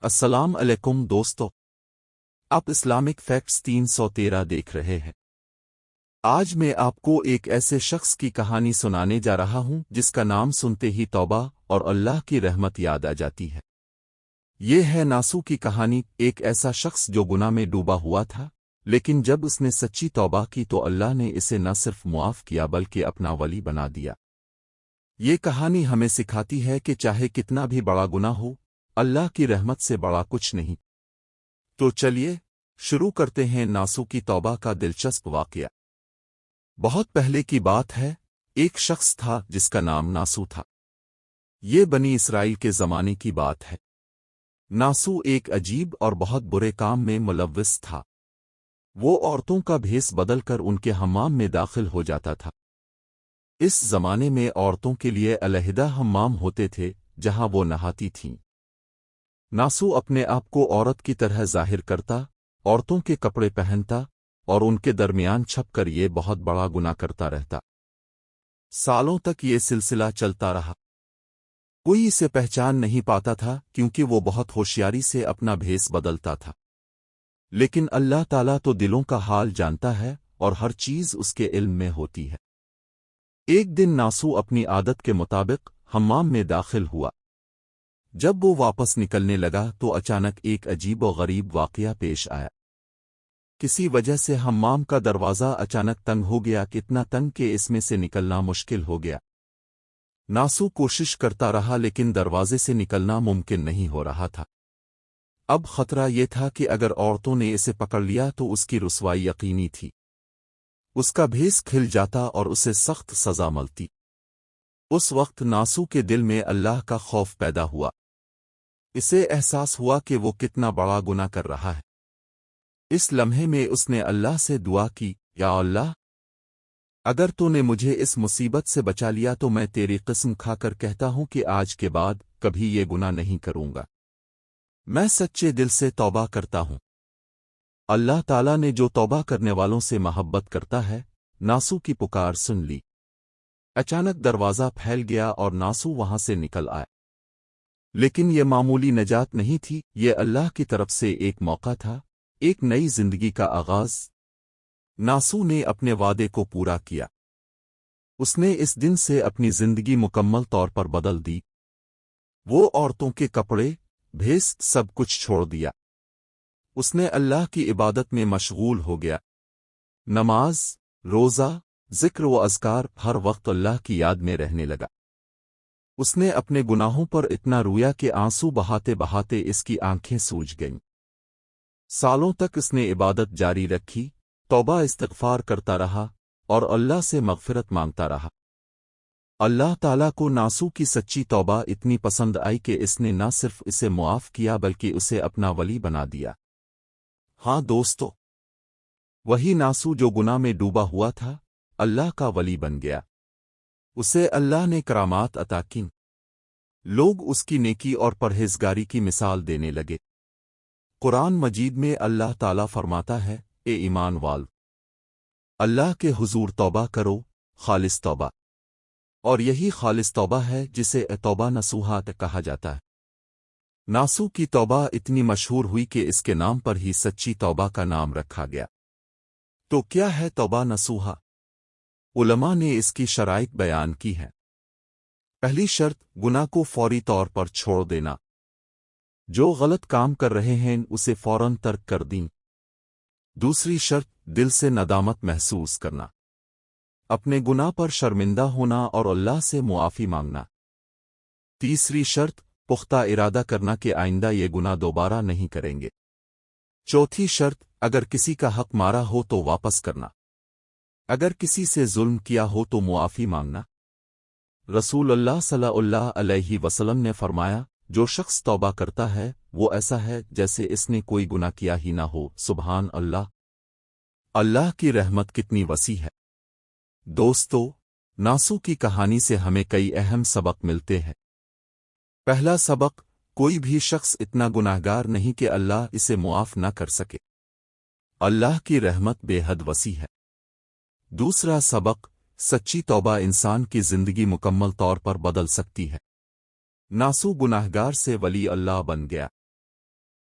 السلام علیکم دوستو، آپ اسلامک فیکٹس 313 دیکھ رہے ہیں۔ آج میں آپ کو ایک ایسے شخص کی کہانی سنانے جا رہا ہوں جس کا نام سنتے ہی توبہ اور اللہ کی رحمت یاد آ جاتی ہے۔ یہ ہے ناسو کی کہانی، ایک ایسا شخص جو گناہ میں ڈوبا ہوا تھا، لیکن جب اس نے سچی توبہ کی تو اللہ نے اسے نہ صرف معاف کیا بلکہ اپنا ولی بنا دیا۔ یہ کہانی ہمیں سکھاتی ہے کہ چاہے کتنا بھی بڑا گناہ ہو، اللہ کی رحمت سے بڑا کچھ نہیں۔ تو چلیے شروع کرتے ہیں ناسو کی توبہ کا دلچسپ واقعہ۔ بہت پہلے کی بات ہے، ایک شخص تھا جس کا نام ناسو تھا۔ یہ بنی اسرائیل کے زمانے کی بات ہے۔ ناسو ایک عجیب اور بہت برے کام میں ملوث تھا۔ وہ عورتوں کا بھیس بدل کر ان کے حمام میں داخل ہو جاتا تھا۔ اس زمانے میں عورتوں کے لیے علیحدہ حمام ہوتے تھے جہاں وہ نہاتی تھیں۔ ناسو اپنے آپ کو عورت کی طرح ظاہر کرتا، عورتوں کے کپڑے پہنتا اور ان کے درمیان چھپ کر یہ بہت بڑا گناہ کرتا رہتا۔ سالوں تک یہ سلسلہ چلتا رہا۔ کوئی اسے پہچان نہیں پاتا تھا کیونکہ وہ بہت ہوشیاری سے اپنا بھیس بدلتا تھا۔ لیکن اللہ تعالیٰ تو دلوں کا حال جانتا ہے اور ہر چیز اس کے علم میں ہوتی ہے۔ ایک دن ناسو اپنی عادت کے مطابق حمام میں داخل ہوا۔ جب وہ واپس نکلنے لگا تو اچانک ایک عجیب و غریب واقعہ پیش آیا۔ کسی وجہ سے حمام کا دروازہ اچانک تنگ ہو گیا، اتنا تنگ کہ اس میں سے نکلنا مشکل ہو گیا۔ ناسو کوشش کرتا رہا لیکن دروازے سے نکلنا ممکن نہیں ہو رہا تھا۔ اب خطرہ یہ تھا کہ اگر عورتوں نے اسے پکڑ لیا تو اس کی رسوائی یقینی تھی۔ اس کا بھیس کھل جاتا اور اسے سخت سزا ملتی۔ اس وقت ناسو کے دل میں اللہ کا خوف پیدا ہوا۔ اسے احساس ہوا کہ وہ کتنا بڑا گناہ کر رہا ہے۔ اس لمحے میں اس نے اللہ سے دعا کی، یا اللہ، اگر تو نے مجھے اس مصیبت سے بچا لیا تو میں تیری قسم کھا کر کہتا ہوں کہ آج کے بعد کبھی یہ گناہ نہیں کروں گا۔ میں سچے دل سے توبہ کرتا ہوں۔ اللہ تعالیٰ نے جو توبہ کرنے والوں سے محبت کرتا ہے، ناسو کی پکار سن لی۔ اچانک دروازہ پھیل گیا اور ناسو وہاں سے نکل آیا۔ لیکن یہ معمولی نجات نہیں تھی، یہ اللہ کی طرف سے ایک موقع تھا، ایک نئی زندگی کا آغاز۔ ناسو نے اپنے وعدے کو پورا کیا۔ اس نے اس دن سے اپنی زندگی مکمل طور پر بدل دی۔ وہ عورتوں کے کپڑے، بھیس، سب کچھ چھوڑ دیا۔ اس نے اللہ کی عبادت میں مشغول ہو گیا۔ نماز، روزہ، ذکر و اذکار، ہر وقت اللہ کی یاد میں رہنے لگا۔ اس نے اپنے گناہوں پر اتنا رویا کہ آنسو بہاتے بہاتے اس کی آنکھیں سوج گئیں۔ سالوں تک اس نے عبادت جاری رکھی، توبہ استغفار کرتا رہا اور اللہ سے مغفرت مانگتا رہا۔ اللہ تعالیٰ کو ناسو کی سچی توبہ اتنی پسند آئی کہ اس نے نہ صرف اسے معاف کیا بلکہ اسے اپنا ولی بنا دیا۔ ہاں دوستو، وہی ناسو جو گناہ میں ڈوبا ہوا تھا، اللہ کا ولی بن گیا۔ اسے اللہ نے کرامات عطا کیں۔ لوگ اس کی نیکی اور پرہیزگاری کی مثال دینے لگے۔ قرآن مجید میں اللہ تعالیٰ فرماتا ہے، اے ایمان والو، اللہ کے حضور توبہ کرو، خالص توبہ، اور یہی خالص توبہ ہے جسے توبہ نصوحا کہا جاتا ہے۔ ناسو کی توبہ اتنی مشہور ہوئی کہ اس کے نام پر ہی سچی توبہ کا نام رکھا گیا۔ تو کیا ہے توبہ نصوحا؟ علماء نے اس کی شرائط بیان کی ہیں۔ پہلی شرط، گناہ کو فوری طور پر چھوڑ دینا۔ جو غلط کام کر رہے ہیں اسے فوراً ترک کر دیں۔ دوسری شرط، دل سے ندامت محسوس کرنا، اپنے گناہ پر شرمندہ ہونا اور اللہ سے معافی مانگنا۔ تیسری شرط، پختہ ارادہ کرنا کہ آئندہ یہ گناہ دوبارہ نہیں کریں گے۔ چوتھی شرط، اگر کسی کا حق مارا ہو تو واپس کرنا، اگر کسی سے ظلم کیا ہو تو معافی مانگنا۔ رسول اللہ صلی اللہ علیہ وسلم نے فرمایا، جو شخص توبہ کرتا ہے وہ ایسا ہے جیسے اس نے کوئی گناہ کیا ہی نہ ہو۔ سبحان اللہ! اللہ کی رحمت کتنی وسیع ہے۔ دوستو، ناسو کی کہانی سے ہمیں کئی اہم سبق ملتے ہیں۔ پہلا سبق، کوئی بھی شخص اتنا گناہگار نہیں کہ اللہ اسے معاف نہ کر سکے۔ اللہ کی رحمت بے حد وسیع ہے۔ دوسرا سبق، سچی توبہ انسان کی زندگی مکمل طور پر بدل سکتی ہے۔ ناسو گناہگار سے ولی اللہ بن گیا۔